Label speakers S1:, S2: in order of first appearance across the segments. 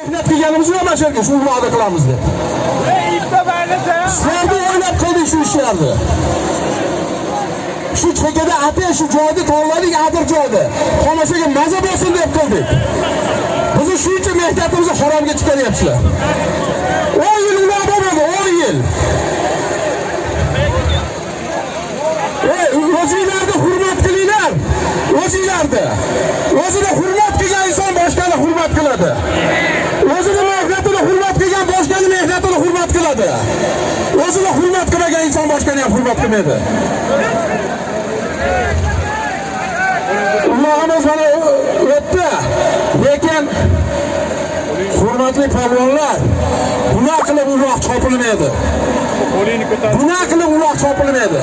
S1: mehnat qilganimiz yo'q mana shu yerga, shu va'da qilamiz deb. Sizlarni o'ylab qildik shu ishlarni. Shu chekada ate shu joyda tog'larning adir joyda tomoshaga maza bo'lsin deb qildik. Bizni shuncha mehnatimizni haromga chiqaryapsizlar. 10 yil ular bo'lmadi, 10 yil. O'zingizlarni hurmat qilinglar. O'zingizlarni. O'zini hurmat qilgan inson boshqani hurmat qiladi. O'zini mehnatini hurmat qilgan boshqani mehnatini hurmat qiladi. O'zini hurmat qilmagan inson boshqani ham hurmat qilmaydi. Allohimiz mana o'tdi. Lekin hurmatli polvonlar, bunaqa qilib uloq chopilmaydi. Bunaqa qilib uloq chopilmaydi.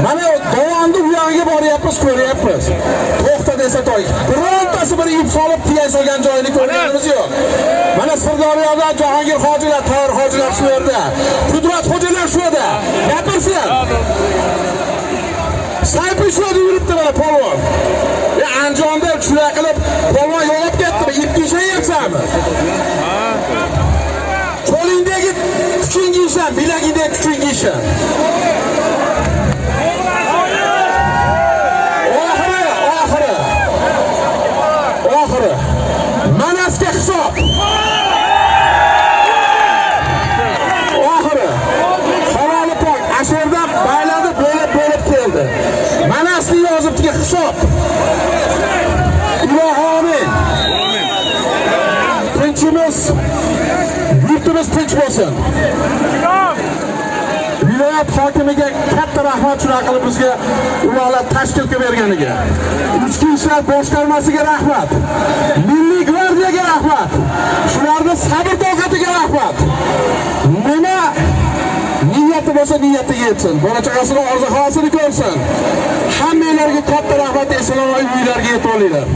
S1: Mana dovonni u yog'iga boryapmiz, ko'ryapmiz. To'xta desa to'y. Birontasi bir ip solib tiyay solgan joyini ko'rganimiz yo'q. Mana Sirdaryoda Jahongir hojilar, Tohir hojilar shu yerda. Qudrat hojilar shu yerda. Gapirsin. Saypi shu yerda yuribdi mana polvon. Andijonda shunday qilib polvon yo'lab ketdi. Ip tishlayapsanmi? Qo'lingdagi kuching giysan, bilagingdagi kuching giysan. Oxiri Manasga hisob. Oxiri haloli pok asherda bayladi, bo'lib keldi. Manasni yozibdiga hisob. Ilohim. Tinchimiz, yurtimiz tinch bo'lsin. Viloyat hokimiga katta rahmat shunaqa qilib bizga ularga tashkil qilib berganiga. Ichki ishlar boshqarmasiga rahmat. Milliy gvardiyaga rahmat. Shularning sabr toqatiga rahmat. Nima niyati bo'lsa niyatiga yetsin. Bola chaqasini orzu-havasini ko'rsin. Hammanglarga katta rahmat, eson-omon uylarga yetib olinglar.